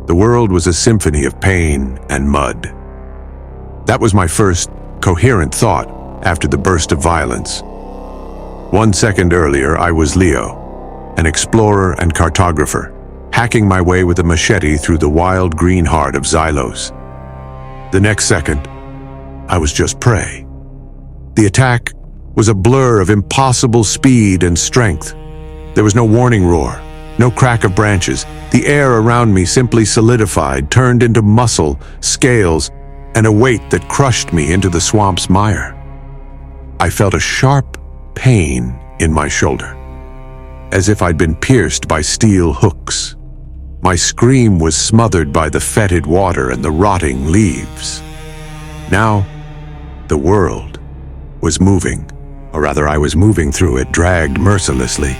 The world was a symphony of pain and mud. That was my first coherent thought after the burst of violence. 1 second earlier, I was Leo, an explorer and cartographer, hacking my way with a machete through the wild green heart of Xyos. The next second, I was just prey. The attack was a blur of impossible speed and strength. There was no warning roar, no crack of branches. The air around me simply solidified, turned into muscle, scales, and a weight that crushed me into the swamp's mire. I felt a sharp pain in my shoulder, as if I'd been pierced by steel hooks. My scream was smothered by the fetid water and the rotting leaves. Now, the world was moving, or rather I was moving through it, dragged mercilessly.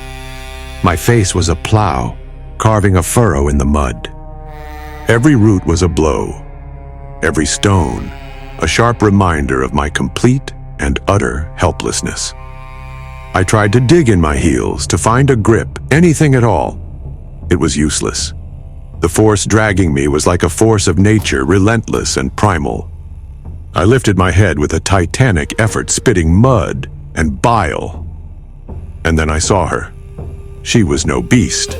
My face was a plow, carving a furrow in the mud. Every root was a blow, every stone a sharp reminder of my complete and utter helplessness. I tried to dig in my heels, to find a grip, anything at all. It was useless. The force dragging me was like a force of nature, relentless and primal. I lifted my head with a titanic effort, spitting mud and bile. And then I saw her. She was no beast.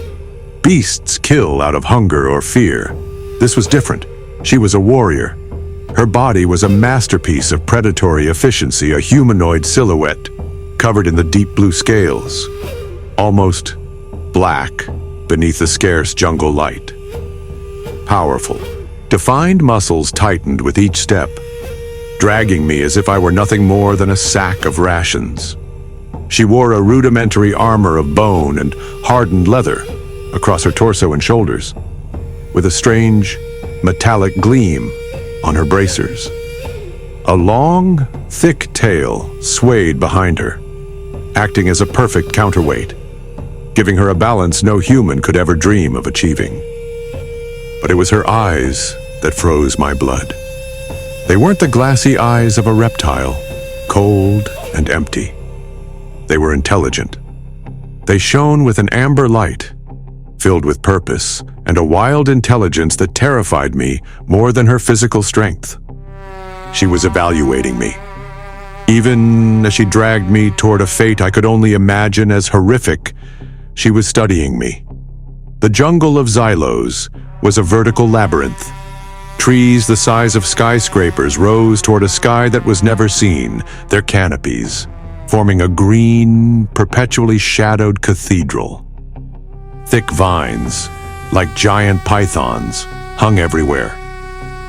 Beasts kill out of hunger or fear. This was different. She was a warrior. Her body was a masterpiece of predatory efficiency, a humanoid silhouette, covered in the deep blue scales, almost black beneath the scarce jungle light. Powerful, defined muscles tightened with each step, dragging me as if I were nothing more than a sack of rations. She wore a rudimentary armor of bone and hardened leather across her torso and shoulders, with a strange, metallic gleam on her bracers. A long, thick tail swayed behind her, acting as a perfect counterweight, giving her a balance no human could ever dream of achieving. But it was her eyes that froze my blood. They weren't the glassy eyes of a reptile, cold and empty. They were intelligent. They shone with an amber light, filled with purpose and a wild intelligence that terrified me more than her physical strength. She was evaluating me. Even as she dragged me toward a fate I could only imagine as horrific, she was studying me. The jungle of Xylos was a vertical labyrinth. Trees the size of skyscrapers rose toward a sky that was never seen, their canopies forming a green, perpetually shadowed cathedral. Thick vines, like giant pythons, hung everywhere,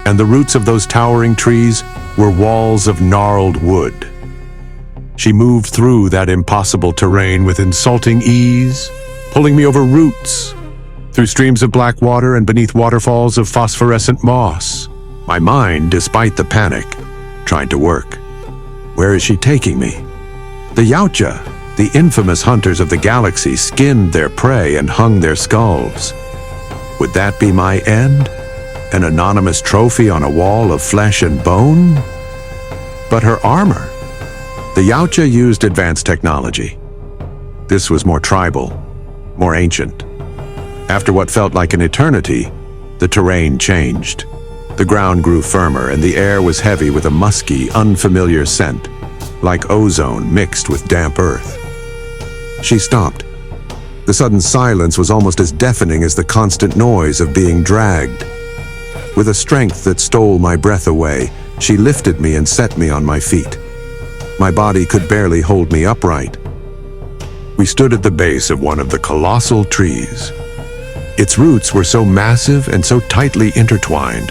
and the roots of those towering trees were walls of gnarled wood. She moved through that impossible terrain with insulting ease, pulling me over roots, through streams of black water and beneath waterfalls of phosphorescent moss. My mind, despite the panic, tried to work. Where is she taking me? The Yautja, the infamous hunters of the galaxy, skinned their prey and hung their skulls. Would that be my end? An anonymous trophy on a wall of flesh and bone? But her armor? The Yautja used advanced technology. This was more tribal, more ancient. After what felt like an eternity, the terrain changed. The ground grew firmer and the air was heavy with a musky, unfamiliar scent, like ozone mixed with damp earth. She stopped. The sudden silence was almost as deafening as the constant noise of being dragged. With a strength that stole my breath away, she lifted me and set me on my feet. My body could barely hold me upright. We stood at the base of one of the colossal trees. Its roots were so massive and so tightly intertwined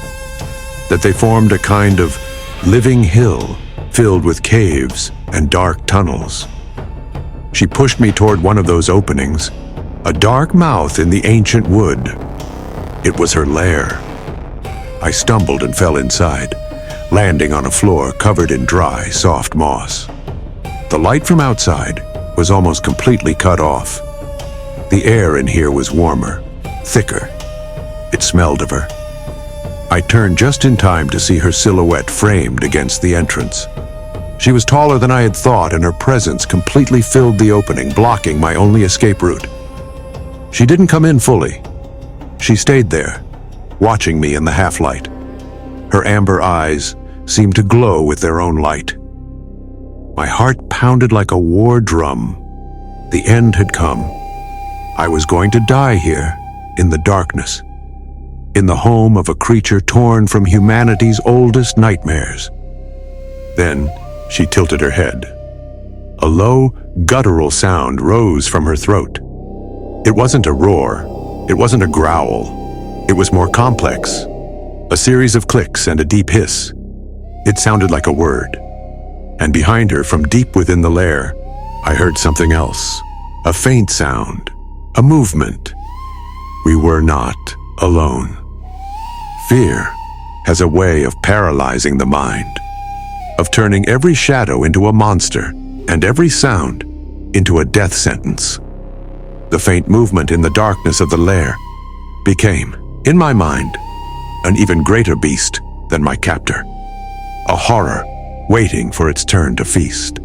that they formed a kind of living hill filled with caves and dark tunnels. She pushed me toward one of those openings, a dark mouth in the ancient wood. It was her lair. I stumbled and fell inside, landing on a floor covered in dry, soft moss. The light from outside was almost completely cut off. The air in here was warmer, thicker. It smelled of her. I turned just in time to see her silhouette framed against the entrance. She was taller than I had thought, and her presence completely filled the opening, blocking my only escape route. She didn't come in fully. She stayed there, watching me in the half-light. Her amber eyes seemed to glow with their own light. My heart pounded like a war drum. The end had come. I was going to die here, in the darkness, in the home of a creature torn from humanity's oldest nightmares. Then she tilted her head. A low, guttural sound rose from her throat. It wasn't a roar. It wasn't a growl. It was more complex. A series of clicks and a deep hiss. It sounded like a word. And behind her, from deep within the lair, I heard something else. A faint sound. A movement. We were not alone. Fear has a way of paralyzing the mind, of turning every shadow into a monster and every sound into a death sentence. The faint movement in the darkness of the lair became, in my mind, an even greater beast than my captor, a horror waiting for its turn to feast.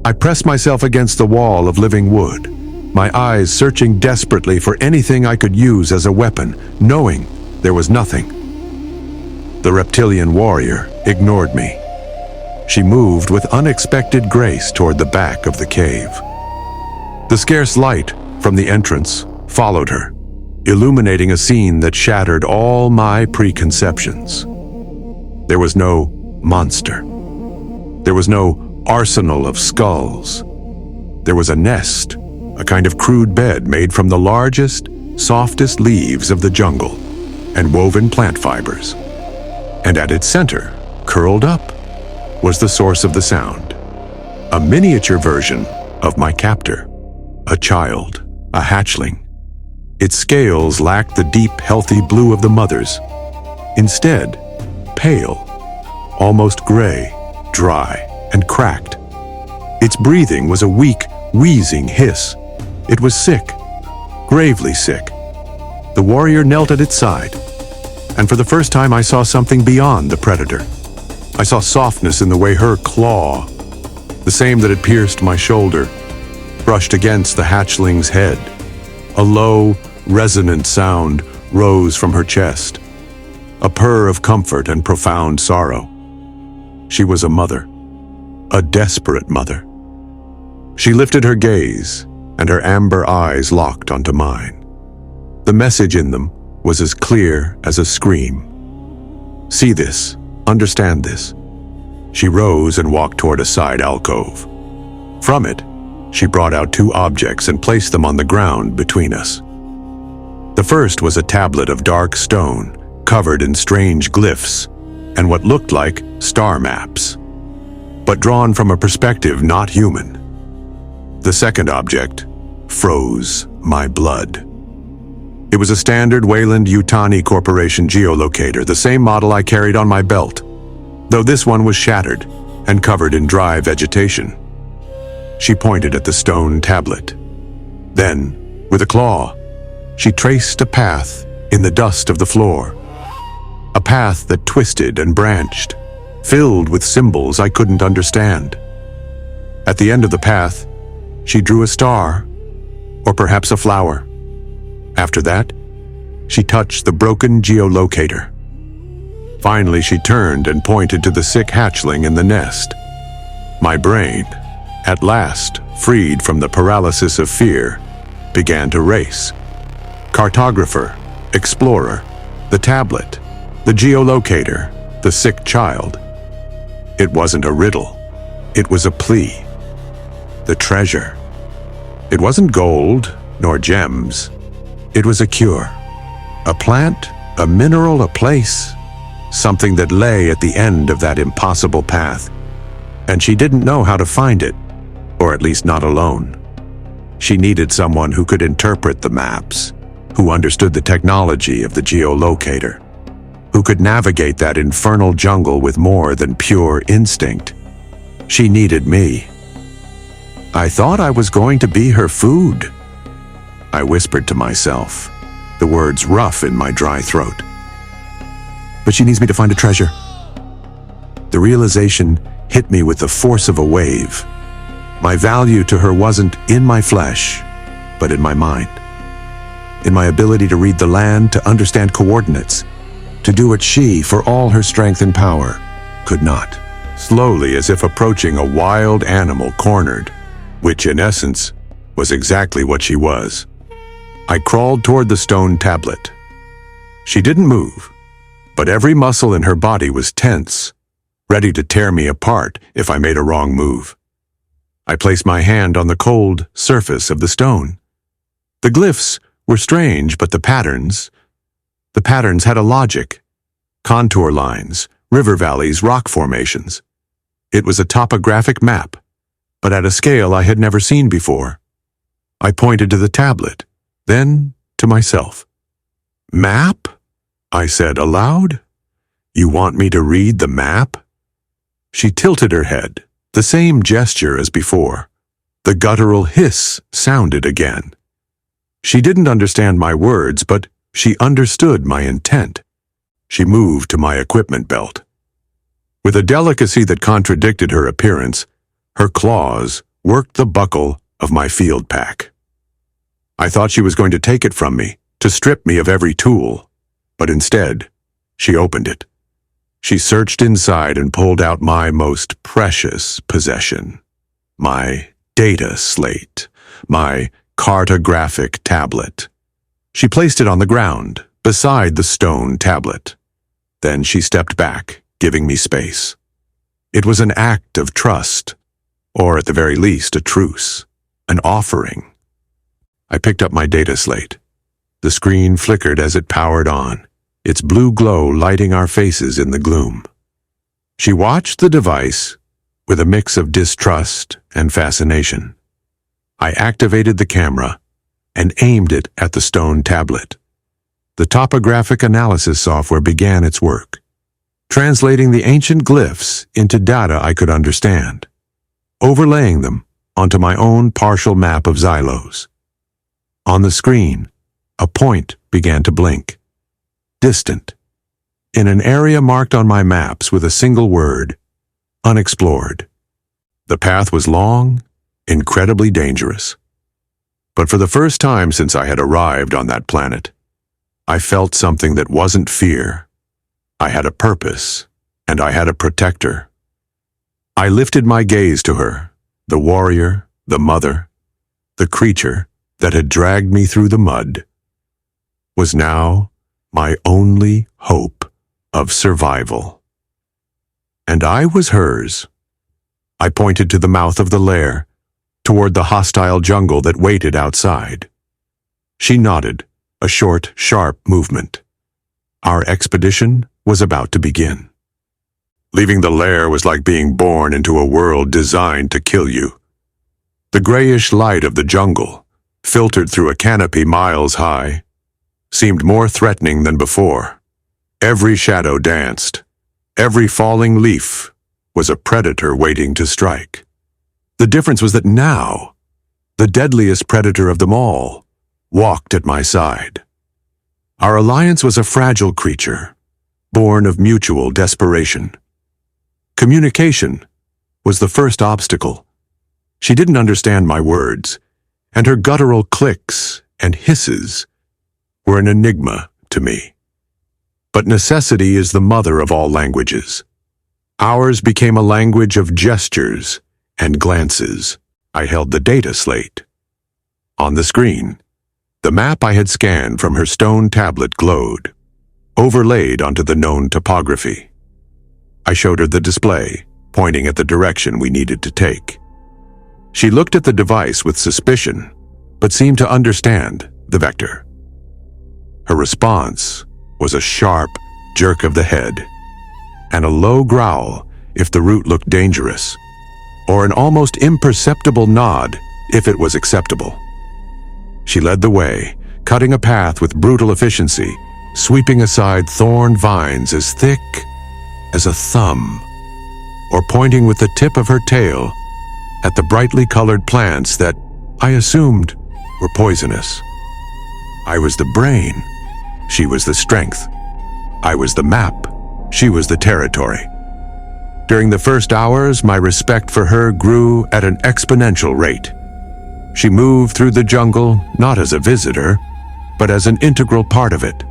I pressed myself against the wall of living wood, my eyes searching desperately for anything I could use as a weapon, knowing there was nothing. The reptilian warrior ignored me. She moved with unexpected grace toward the back of the cave. The scarce light from the entrance followed her, illuminating a scene that shattered all my preconceptions. There was no monster. There was no arsenal of skulls. There was a nest, a kind of crude bed made from the largest, softest leaves of the jungle and woven plant fibers. And at its center, curled up, was the source of the sound. A miniature version of my captor. A child, a hatchling. Its scales lacked the deep, healthy blue of the mother's. Instead, pale, almost gray, dry, and cracked. Its breathing was a weak, wheezing hiss. It was sick, gravely sick. The warrior knelt at its side, and for the first time I saw something beyond the predator. I saw softness in the way her claw, the same that had pierced my shoulder, brushed against the hatchling's head. A low, resonant sound rose from her chest, a purr of comfort and profound sorrow. She was a mother, a desperate mother. She lifted her gaze, and her amber eyes locked onto mine. The message in them was as clear as a scream. See this, understand this. She rose and walked toward a side alcove. From it, she brought out two objects and placed them on the ground between us. The first was a tablet of dark stone, covered in strange glyphs and what looked like star maps, but drawn from a perspective not human. The second object froze my blood. It was a standard Wayland-Yutani Corporation geolocator, the same model I carried on my belt, though this one was shattered and covered in dry vegetation. She pointed at the stone tablet. Then, with a claw, she traced a path in the dust of the floor. A path that twisted and branched, filled with symbols I couldn't understand. At the end of the path, she drew a star, or perhaps a flower. After that, she touched the broken geolocator. Finally, she turned and pointed to the sick hatchling in the nest. My brain, at last freed from the paralysis of fear, began to race. Cartographer, explorer, the tablet, the geolocator, the sick child. It wasn't a riddle. It was a plea. The treasure. It wasn't gold, nor gems. It was a cure. A plant, a mineral, a place. Something that lay at the end of that impossible path. And she didn't know how to find it, or at least not alone. She needed someone who could interpret the maps, who understood the technology of the geolocator, who could navigate that infernal jungle with more than pure instinct. She needed me. I thought I was going to be her food. I whispered to myself, the words rough in my dry throat. But she needs me to find a treasure. The realization hit me with the force of a wave. My value to her wasn't in my flesh, but in my mind. in my ability to read the land, to understand coordinates, to do what she, for all her strength and power, could not. Slowly, as if approaching a wild animal cornered, which in essence was exactly what she was, I crawled toward the stone tablet. She didn't move, but every muscle in her body was tense, ready to tear me apart if I made a wrong move. I placed my hand on the cold surface of the stone. The glyphs were strange, but the patterns had a logic. Contour lines, river valleys, rock formations. It was a topographic map, but at a scale I had never seen before. I pointed to the tablet, then to myself. "Map?" I said aloud. "You want me to read the map?" She tilted her head, the same gesture as before. The guttural hiss sounded again. She didn't understand my words, but she understood my intent. She moved to my equipment belt. With a delicacy that contradicted her appearance, her claws worked the buckle of my field pack. I thought she was going to take it from me, to strip me of every tool, but instead, she opened it. She searched inside and pulled out my most precious possession, my data slate, my cartographic tablet. She placed it on the ground, beside the stone tablet. Then she stepped back, giving me space. It was an act of trust, or at the very least a truce, an offering. I picked up my data slate. The screen flickered as it powered on, its blue glow lighting our faces in the gloom. She watched the device with a mix of distrust and fascination. I activated the camera and aimed it at the stone tablet. The topographic analysis software began its work, translating the ancient glyphs into data I could understand, overlaying them onto my own partial map of Xyos. On the screen, a point began to blink. Distant, in an area marked on my maps with a single word, unexplored. The path was long, incredibly dangerous. But for the first time since I had arrived on that planet, I felt something that wasn't fear. I had a purpose, and I had a protector. I lifted my gaze to her, the warrior, the mother, the creature that had dragged me through the mud, was now my only hope of survival. And I was hers. I pointed to the mouth of the lair, toward the hostile jungle that waited outside. She nodded, a short, sharp movement. Our expedition was about to begin. Leaving the lair was like being born into a world designed to kill you. The grayish light of the jungle, filtered through a canopy miles high, seemed more threatening than before. Every shadow danced. Every falling leaf was a predator waiting to strike. The difference was that now, the deadliest predator of them all walked at my side. Our alliance was a fragile creature, born of mutual desperation. Communication was the first obstacle. She didn't understand my words, and her guttural clicks and hisses were an enigma to me. But necessity is the mother of all languages. Ours became a language of gestures and glances. I held the data slate. On the screen, the map I had scanned from her stone tablet glowed, overlaid onto the known topography. I showed her the display, pointing at the direction we needed to take. She looked at the device with suspicion, but seemed to understand the vector. Her response was a sharp jerk of the head, and a low growl if the route looked dangerous, or an almost imperceptible nod if it was acceptable. She led the way, cutting a path with brutal efficiency, sweeping aside thorn vines as thick as a thumb, or pointing with the tip of her tail at the brightly colored plants that I assumed were poisonous. I was the brain. She was the strength. I was the map. She was the territory. During the first hours, my respect for her grew at an exponential rate. She moved through the jungle not as a visitor, but as an integral part of it,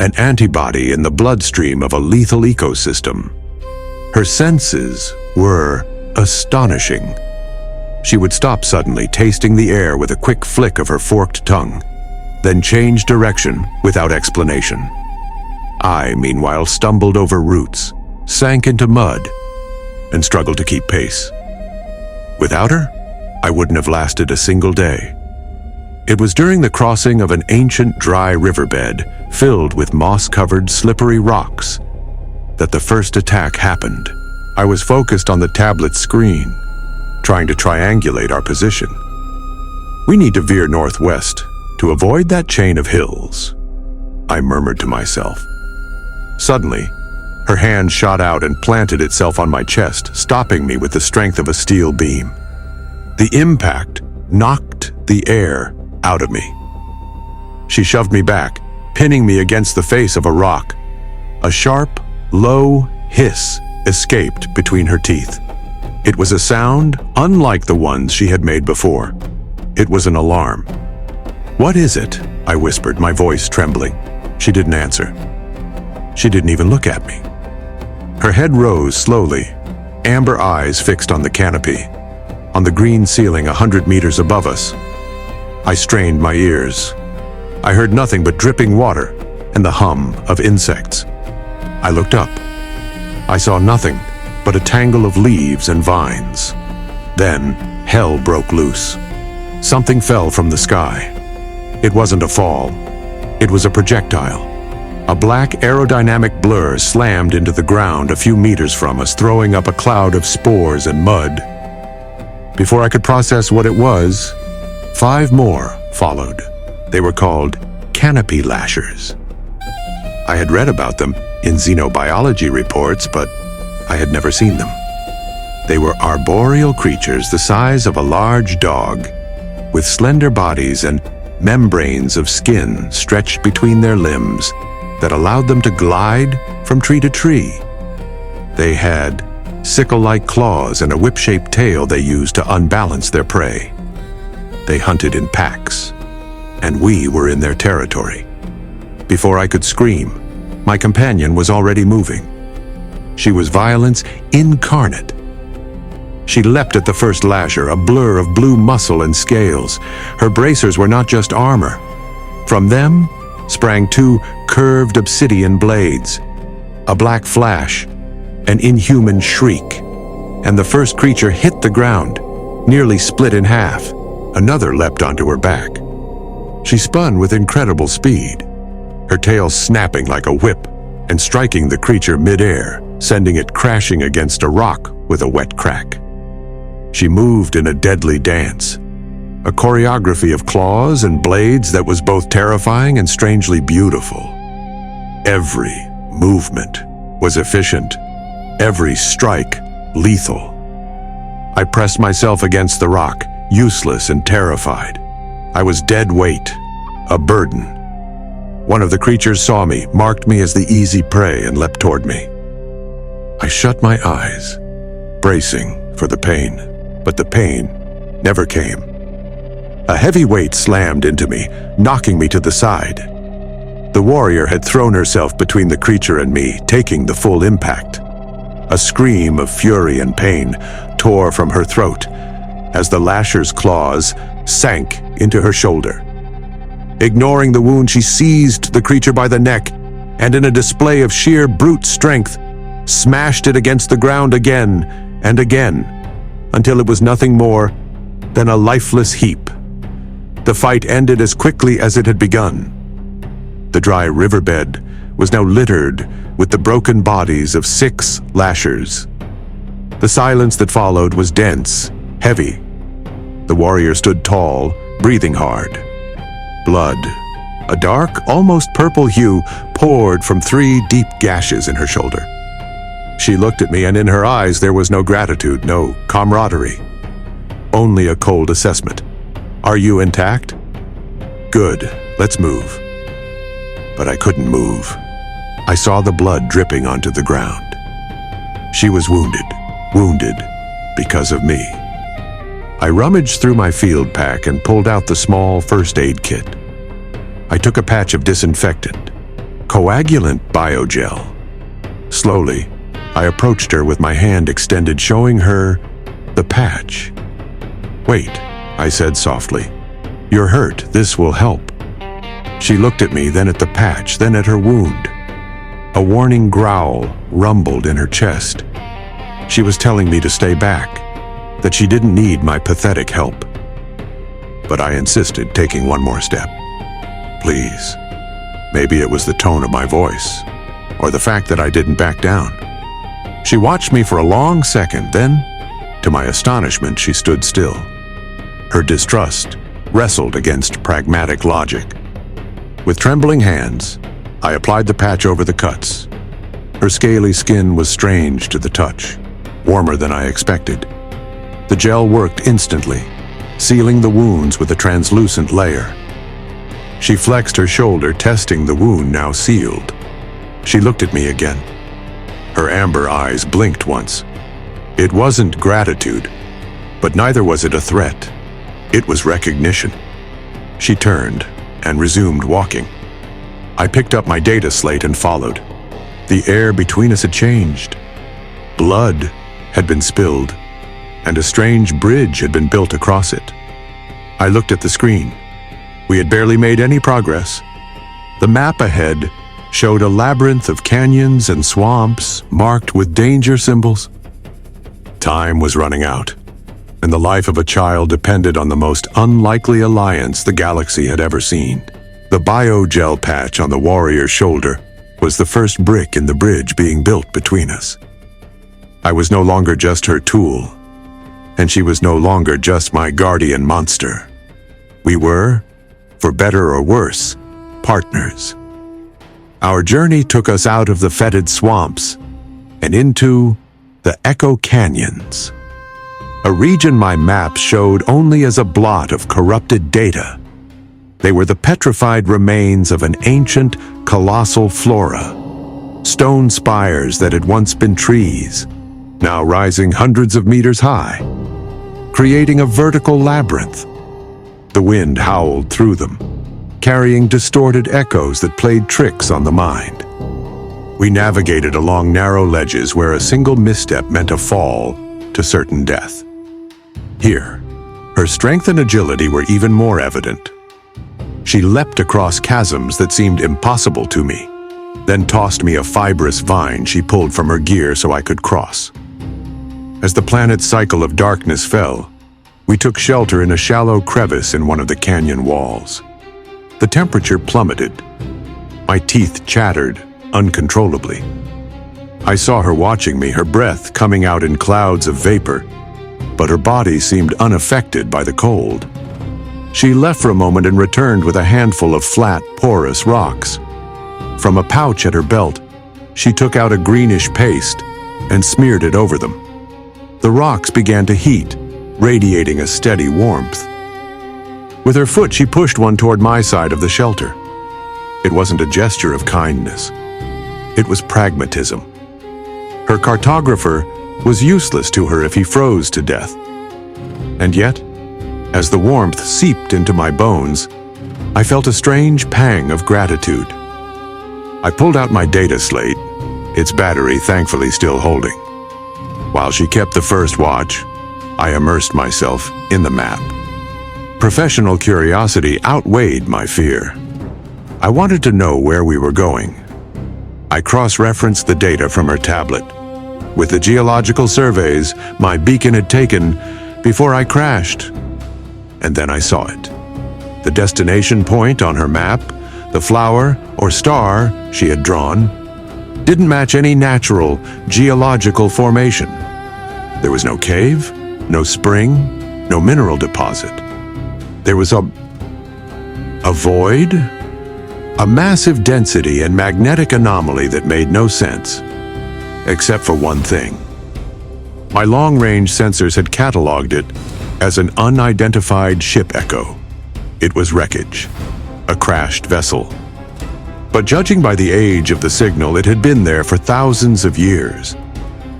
an antibody in the bloodstream of a lethal ecosystem. Her senses were astonishing. She would stop suddenly, tasting the air with a quick flick of her forked tongue, then change direction without explanation. I, meanwhile, stumbled over roots, sank into mud, and struggled to keep pace. Without her, I wouldn't have lasted a single day. It was during the crossing of an ancient dry riverbed filled with moss-covered slippery rocks that the first attack happened. I was focused on the tablet screen, trying to triangulate our position. We need to veer northwest to avoid that chain of hills, I murmured to myself. Suddenly, her hand shot out and planted itself on my chest, stopping me with the strength of a steel beam. The impact knocked the air out of me. She shoved me back, pinning me against the face of a rock. A sharp, low hiss escaped between her teeth. It was a sound unlike the ones she had made before. It was an alarm. "What is it?" I whispered, my voice trembling. She didn't answer. She didn't even look at me. Her head rose slowly, amber eyes fixed on the canopy, on the green ceiling 100 meters above us. I strained my ears. I heard nothing but dripping water and the hum of insects. I looked up. I saw nothing but a tangle of leaves and vines. Then, hell broke loose. Something fell from the sky. It wasn't a fall. It was a projectile. A black aerodynamic blur slammed into the ground a few meters from us, throwing up a cloud of spores and mud. Before I could process what it was, 5 more followed. They were called canopy lashers. I had read about them in xenobiology reports, but I had never seen them. They were arboreal creatures the size of a large dog, with slender bodies and membranes of skin stretched between their limbs that allowed them to glide from tree to tree. They had sickle-like claws and a whip-shaped tail they used to unbalance their prey. They hunted in packs, and we were in their territory. Before I could scream, my companion was already moving. She was violence incarnate. She leapt at the first lasher, a blur of blue muscle and scales. Her bracers were not just armor. From them sprang 2 curved obsidian blades, a black flash, an inhuman shriek, and the first creature hit the ground, nearly split in half. Another leapt onto her back. She spun with incredible speed, her tail snapping like a whip and striking the creature mid-air, sending it crashing against a rock with a wet crack. She moved in a deadly dance, a choreography of claws and blades that was both terrifying and strangely beautiful. Every movement was efficient, every strike lethal. I pressed myself against the rock, useless and terrified. I was dead weight, a burden. One of the creatures saw me, marked me as the easy prey, and leapt toward me. I shut my eyes, bracing for the pain, but the pain never came. A heavy weight slammed into me, knocking me to the side. The warrior had thrown herself between the creature and me, taking the full impact. A scream of fury and pain tore from her throat as the lasher's claws sank into her shoulder. Ignoring the wound, she seized the creature by the neck and, in a display of sheer brute strength, smashed it against the ground again and again until it was nothing more than a lifeless heap. The fight ended as quickly as it had begun. The dry riverbed was now littered with the broken bodies of 6 lashers. The silence that followed was dense, heavy. The warrior stood tall, breathing hard. Blood, a dark, almost purple hue, poured from 3 deep gashes in her shoulder. She looked at me, and in her eyes there was no gratitude, no camaraderie. Only a cold assessment. "Are you intact?" "Good, let's move." But I couldn't move. I saw the blood dripping onto the ground. She was wounded because of me. I rummaged through my field pack and pulled out the small first aid kit. I took a patch of disinfectant, coagulant biogel. Slowly, I approached her with my hand extended, showing her the patch. "Wait," I said softly. "You're hurt. This will help." She looked at me, then at the patch, then at her wound. A warning growl rumbled in her chest. She was telling me to stay back, that she didn't need my pathetic help. But I insisted, taking one more step. "Please." Maybe it was the tone of my voice, or the fact that I didn't back down. She watched me for a long second, then, to my astonishment, she stood still. Her distrust wrestled against pragmatic logic. With trembling hands, I applied the patch over the cuts. Her scaly skin was strange to the touch, warmer than I expected. The gel worked instantly, sealing the wounds with a translucent layer. She flexed her shoulder, testing the wound now sealed. She looked at me again. Her amber eyes blinked once. It wasn't gratitude, but neither was it a threat. It was recognition. She turned and resumed walking. I picked up my data slate and followed. The air between us had changed. Blood had been spilled, and a strange bridge had been built across it. I looked at the screen. We had barely made any progress. The map ahead showed a labyrinth of canyons and swamps marked with danger symbols. Time was running out, and the life of a child depended on the most unlikely alliance the galaxy had ever seen. The biogel patch on the warrior's shoulder was the first brick in the bridge being built between us. I was no longer just her tool, and she was no longer just my guardian monster. We were, for better or worse, partners. Our journey took us out of the fetid swamps and into the Echo Canyons, a region my map showed only as a blot of corrupted data. They were the petrified remains of an ancient, colossal flora, stone spires that had once been trees, now rising hundreds of meters high, creating a vertical labyrinth. The wind howled through them, carrying distorted echoes that played tricks on the mind. We navigated along narrow ledges where a single misstep meant a fall to certain death. Here, her strength and agility were even more evident. She leapt across chasms that seemed impossible to me, then tossed me a fibrous vine she pulled from her gear so I could cross. As the planet's cycle of darkness fell, we took shelter in a shallow crevice in one of the canyon walls. The temperature plummeted. My teeth chattered uncontrollably. I saw her watching me, her breath coming out in clouds of vapor, but her body seemed unaffected by the cold. She left for a moment and returned with a handful of flat, porous rocks. From a pouch at her belt, she took out a greenish paste and smeared it over them. The rocks began to heat, radiating a steady warmth. With her foot, she pushed one toward my side of the shelter. It wasn't a gesture of kindness. It was pragmatism. Her cartographer was useless to her if he froze to death. And yet, as the warmth seeped into my bones, I felt a strange pang of gratitude. I pulled out my data slate, its battery thankfully still holding. While she kept the first watch, I immersed myself in the map. Professional curiosity outweighed my fear. I wanted to know where we were going. I cross-referenced the data from her tablet with the geological surveys my beacon had taken before I crashed. And then I saw it. The destination point on her map, the flower or star she had drawn, didn't match any natural geological formation. There was no cave, no spring, no mineral deposit. There was a void, a massive density and magnetic anomaly that made no sense, except for one thing. My long-range sensors had cataloged it as an unidentified ship echo. It was wreckage, a crashed vessel. But judging by the age of the signal, it had been there for thousands of years,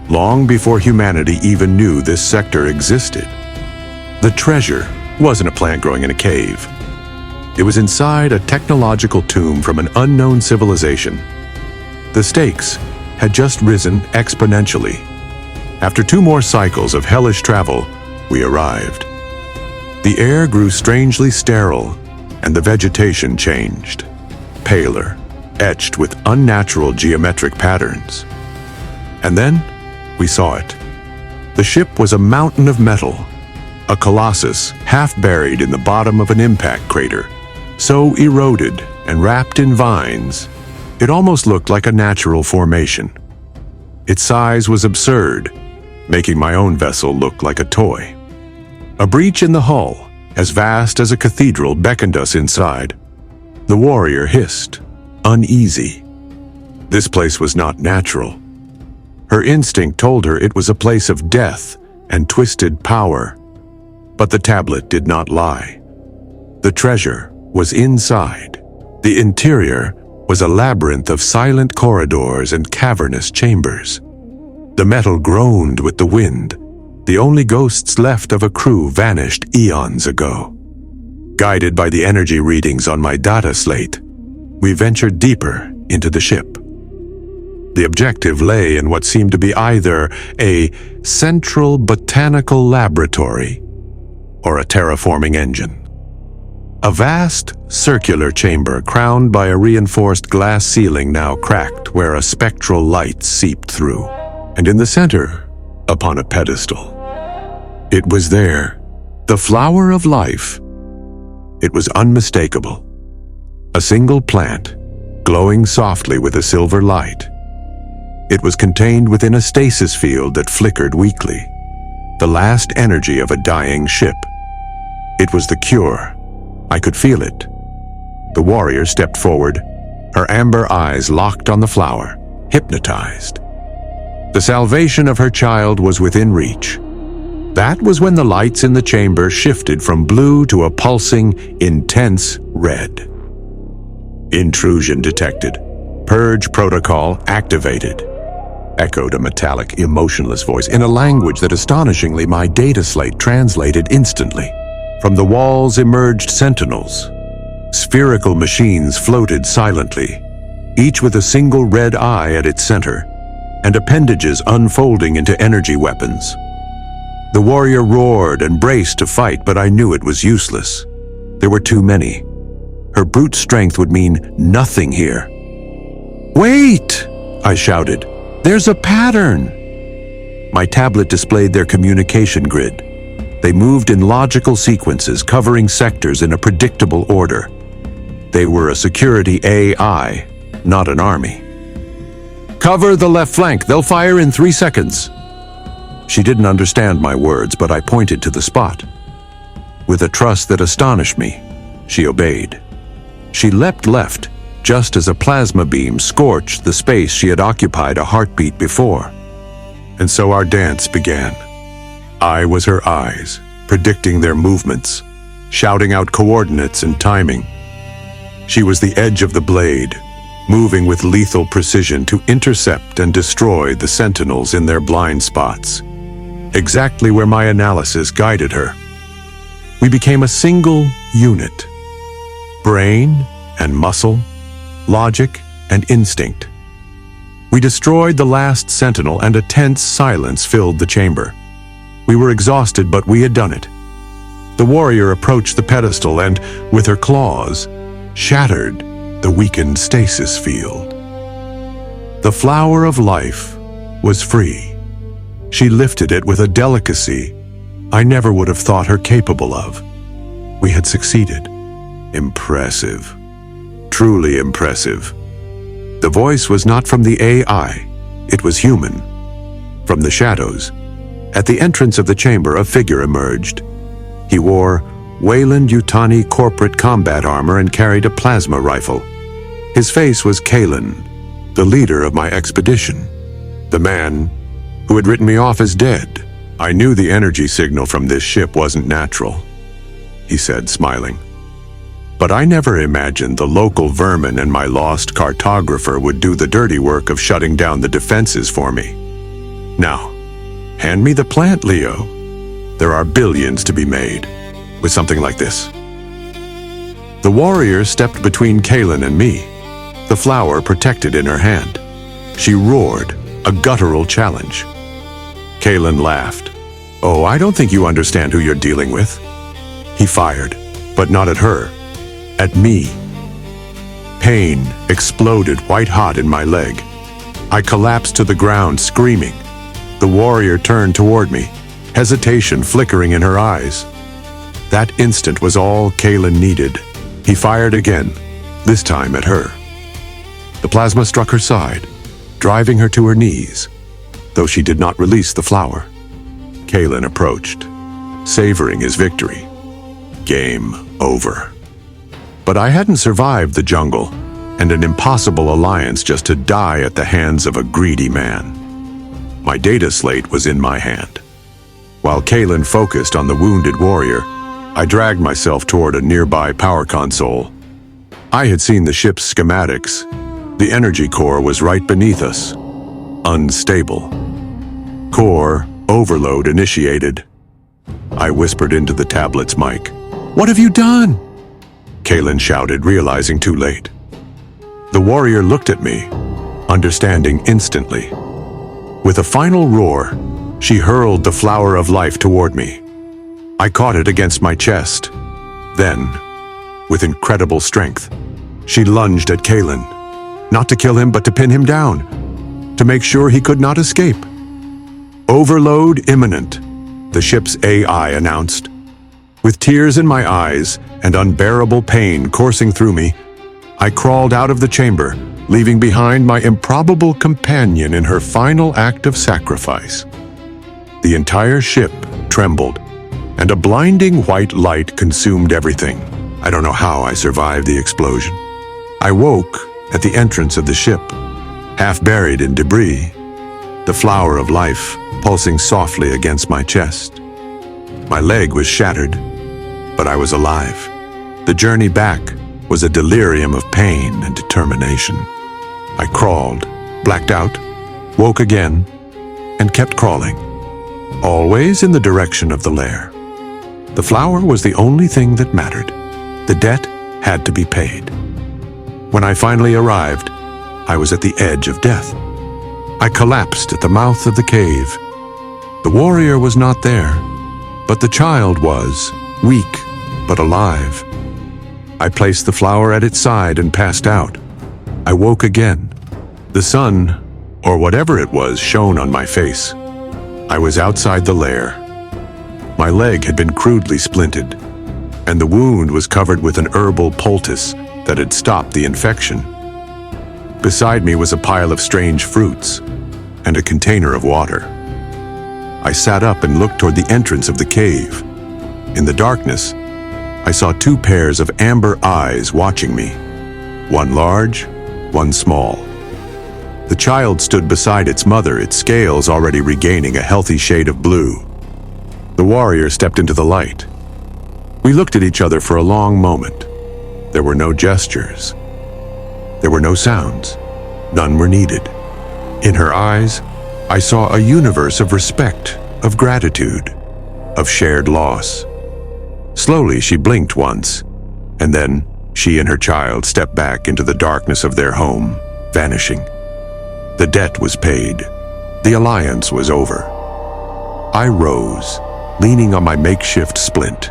long before humanity even knew this sector existed. The treasure wasn't a plant growing in a cave. It was inside a technological tomb from an unknown civilization. The stakes had just risen exponentially. After 2 more cycles of hellish travel, we arrived. The air grew strangely sterile, and the vegetation changed, paler, etched with unnatural geometric patterns. And then, we saw it. The ship was a mountain of metal, a colossus half buried in the bottom of an impact crater, so eroded and wrapped in vines, it almost looked like a natural formation. Its size was absurd, making my own vessel look like a toy. A breach in the hull, as vast as a cathedral, beckoned us inside. The warrior hissed, uneasy. This place was not natural. Her instinct told her it was a place of death and twisted power. But the tablet did not lie. The treasure was inside. The interior was a labyrinth of silent corridors and cavernous chambers. The metal groaned with the wind. The only ghosts left of a crew vanished eons ago. Guided by the energy readings on my data slate, we ventured deeper into the ship. The objective lay in what seemed to be either a central botanical laboratory or a terraforming engine. A vast, circular chamber crowned by a reinforced glass ceiling now cracked where a spectral light seeped through. And in the center, upon a pedestal, it was there, the flower of life. It was unmistakable. A single plant, glowing softly with a silver light. It was contained within a stasis field that flickered weakly, the last energy of a dying ship. It was the cure. I could feel it. The warrior stepped forward, her amber eyes locked on the flower, hypnotized. The salvation of her child was within reach. That was when the lights in the chamber shifted from blue to a pulsing, intense red. Intrusion detected. Purge protocol activated. Echoed a metallic, emotionless voice in a language that astonishingly my data slate translated instantly. From the walls emerged sentinels. Spherical machines floated silently, each with a single red eye at its center, and appendages unfolding into energy weapons. The warrior roared and braced to fight, but I knew it was useless. There were too many. Her brute strength would mean nothing here. "Wait!" I shouted. "There's a pattern!" My tablet displayed their communication grid. They moved in logical sequences, covering sectors in a predictable order. They were a security AI, not an army. "Cover the left flank. They'll fire in 3 seconds." She didn't understand my words, but I pointed to the spot. With a trust that astonished me, she obeyed. She leapt left, just as a plasma beam scorched the space she had occupied a heartbeat before. And so our dance began. I was her eyes, predicting their movements, shouting out coordinates and timing. She was the edge of the blade, moving with lethal precision to intercept and destroy the sentinels in their blind spots, exactly where my analysis guided her. We became a single unit. Brain and muscle, logic and instinct. We destroyed the last sentinel, and a tense silence filled the chamber. We were exhausted, but we had done it. The warrior approached the pedestal and, with her claws, shattered the weakened stasis field. The flower of life was free. She lifted it with a delicacy I never would have thought her capable of. We had succeeded. Impressive. Truly impressive. The voice was not from the AI. It was human. From the shadows, at the entrance of the chamber, a figure emerged. He wore Wayland Yutani corporate combat armor and carried a plasma rifle. His face was Kalen, the leader of my expedition. The man who had written me off as dead. "I knew the energy signal from this ship wasn't natural," he said, smiling. "But I never imagined the local vermin and my lost cartographer would do the dirty work of shutting down the defenses for me. Now, hand me the plant, Leo. There are billions to be made with something like this." The warrior stepped between Kaylin and me, the flower protected in her hand. She roared, a guttural challenge. Kaylin laughed. "Oh, I don't think you understand who you're dealing with." He fired, but not at her, at me. Pain exploded white-hot in my leg. I collapsed to the ground, screaming. The warrior turned toward me, hesitation flickering in her eyes. That instant was all Kaylin needed. He fired again, this time at her. The plasma struck her side, driving her to her knees, though she did not release the flower. Kaylin approached, savoring his victory. Game over. But I hadn't survived the jungle, and an impossible alliance just to die at the hands of a greedy man. My data slate was in my hand. While Kaylin focused on the wounded warrior, I dragged myself toward a nearby power console. I had seen the ship's schematics. The energy core was right beneath us. Unstable. Core overload initiated. I whispered into the tablet's mic. "What have you done?" Kaylin shouted, realizing too late. The warrior looked at me, understanding instantly. With a final roar, she hurled the flower of life toward me. I caught it against my chest. Then, with incredible strength, she lunged at Kaylin, not to kill him but to pin him down, to make sure he could not escape. "Overload imminent," the ship's AI announced. With tears in my eyes and unbearable pain coursing through me, I crawled out of the chamber, leaving behind my improbable companion in her final act of sacrifice. The entire ship trembled, and a blinding white light consumed everything. I don't know how I survived the explosion. I woke at the entrance of the ship, half buried in debris, the flower of life pulsing softly against my chest. My leg was shattered, but I was alive. The journey back was a delirium of pain and determination. I crawled, blacked out, woke again, and kept crawling, always in the direction of the lair. The flower was the only thing that mattered. The debt had to be paid. When I finally arrived, I was at the edge of death. I collapsed at the mouth of the cave. The warrior was not there, but the child was, weak but alive. I placed the flower at its side and passed out. I woke again. The sun, or whatever it was, shone on my face. I was outside the lair. My leg had been crudely splinted, and the wound was covered with an herbal poultice that had stopped the infection. Beside me was a pile of strange fruits and a container of water. I sat up and looked toward the entrance of the cave. In the darkness, I saw two pairs of amber eyes watching me, one large, one small. The child stood beside its mother, its scales already regaining a healthy shade of blue. The warrior stepped into the light. We looked at each other for a long moment. There were no gestures. There were no sounds. None were needed. In her eyes, I saw a universe of respect, of gratitude, of shared loss. Slowly, she blinked once, and then she and her child stepped back into the darkness of their home, vanishing. The debt was paid. The alliance was over. I rose, leaning on my makeshift splint,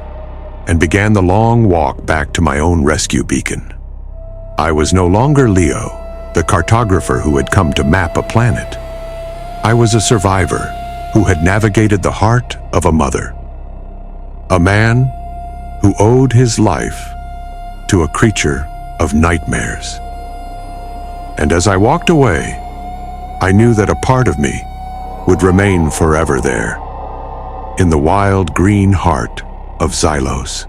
and began the long walk back to my own rescue beacon. I was no longer Leo, the cartographer who had come to map a planet. I was a survivor who had navigated the heart of a mother. A man who owed his life to a creature of nightmares. And as I walked away, I knew that a part of me would remain forever there, in the wild green heart of Xyos.